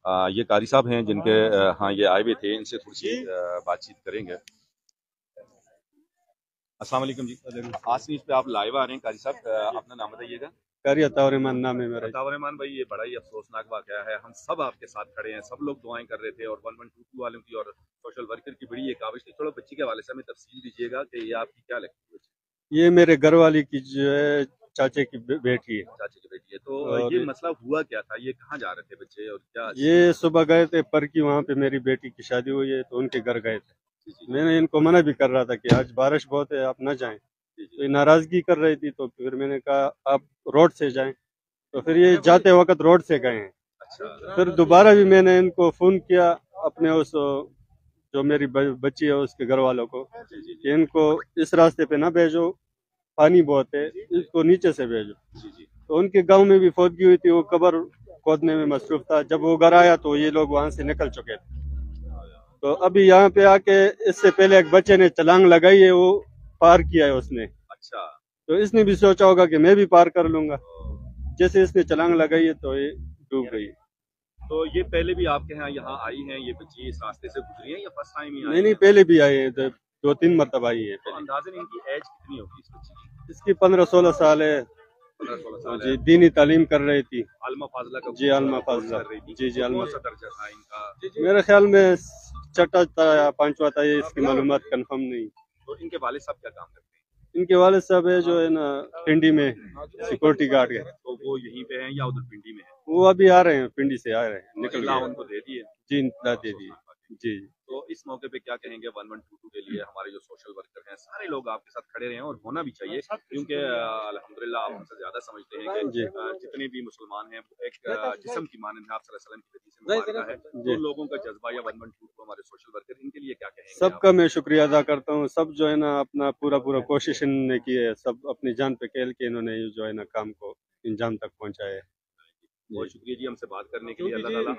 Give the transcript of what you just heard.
یہ قاری صاحب ہیں جن کے ہاں یہ آئے ہوئے تھے، ان سے تھوڑی سی بات چیت کریں گے۔ السلام علیکم جی، آج نیوز پہ آپ لائیو آ رہے ہیں قاری صاحب، اپنا نام بتائیے گا۔ قاری عطاء الرحمان نام ہے میرا۔ عطاء الرحمان بھائی، یہ بڑا ہی افسوسناک واقعہ ہے، ہم سب آپ کے ساتھ کھڑے ہیں، سب لوگ دعائیں کر رہے تھے، اور 1122 والوں کی اور سوشل ورکر کی بڑی یہ کاوش تھی۔ تھوڑا بچی کے حوالے سے ہمیں تفصیل دیجیے گا کہ یہ آپ کی کیا لگتی ہے؟ یہ میرے گھر والی کی جو ہے چاچے کی بیٹی ہے۔ چاچے کی بیٹی ہے، تو یہ مسئلہ ہوا کیا تھا؟ یہ کہاں جا رہے تھے بچے اور کیا؟ یہ صبح گئے تھے پر کی، وہاں پہ میری بیٹی کی شادی ہوئی ہے تو ان کے گھر گئے تھے۔ میں نے ان کو منع بھی کر رہا تھا کہ آج بارش بہت ہے، آپ نہ جائیں، تو یہ ناراضگی کر رہی تھی، تو پھر میں نے کہا آپ روڈ سے جائیں، تو پھر یہ جاتے وقت روڈ سے گئے ہیں۔ پھر دوبارہ بھی میں نے ان کو فون کیا، اپنے اس جو میری بچی ہے اس کے گھر والوں کو، کہ ان کو اس راستے پہ نہ بھیجو، پانی بہت ہے، اس کو نیچے سے بھیجو۔ تو ان کے گاؤں میں بھی فوتگی ہوئی تھی، وہ قبر کھودنے میں مصروف تھا، جب وہ گھر آیا تو یہ لوگ وہاں سے نکل چکے تھے۔ تو ابھی یہاں پہ آ کے اس سے پہلے ایک بچے نے چھلانگ لگائی ہے، وہ پار کیا ہے اس نے۔ اچھا، تو اس نے بھی سوچا ہوگا کہ میں بھی پار کر لوں گا، جیسے اس نے چھلانگ لگائی ہے تو یہ ڈوب گئی۔ تو یہ پہلے بھی آپ کے یہاں آئی ہیں یہ بچی، اس راستے سے گزری ہیں یا فرسٹ ٹائم ہی آئی؟ نہیں، پہلے بھی آئی ہے، 2-3 مرتبہ آئی ہے۔ اندازاً ان کی ایج کتنی ہوگی اس بچی کی؟ اس کی 15-16 سال ہے 15-16 سال جی، دینی تعلیم کر رہی تھی۔ عالمہ فاضلہ کا جی، عالمہ فاضلہ کر رہی تھی۔ جی کون عالمہ سا درجہ تھا ان کا؟ میرے خیال میں چھٹا تھا یا پانچواں تھا، یہ اس کی معلومات کنفرم نہیں۔ تو ان کے والد صاحب کیا کام کرتے ہیں؟ ان کے والد صاحب ہے جو ہے نا پنڈی میں سیکورٹی گارڈ ہے۔ تو وہ یہیں پہ ہیں یا ادھر پنڈی میں ہیں؟ وہ ابھی آ رہے ہیں، پنڈی سے آ رہے ہیں، نکل اطلاع گئے۔ ان کو دے دیے؟ جی، اطلاع دے دی جی۔ تو اس موقع پہ کیا کہیں گے 1122 کے لیے؟ ہمارے جو سوشل ورکر ہیں سارے لوگ آپ کے ساتھ کھڑے رہے ہیں، اور ہونا بھی چاہیے، کیونکہ الحمدللہ آپ ہم سے زیادہ سمجھتے ہیں کہ جتنے بھی مسلمان ہیں ایک جسم کی مانند ہے، آپ صلی اللہ علیہ وسلم کی حدیث مبارکہ ہے، تو لوگوں کا جذبہ یا 1122 ہمارے سوشل ورکر، ان کے لیے کیا کہیں گے؟ سب کا میں شکریہ ادا کرتا ہوں، سب جو ہے نا اپنا پورا کوشش انہوں نے کی ہے، سب اپنی جان پہ کھیل کے انہوں نے جو ہے نا کام کو انجام تک پہنچایا ہے۔ بہت شکریہ جی ہم سے بات کرنے کے لیے، اللہ تعالیٰ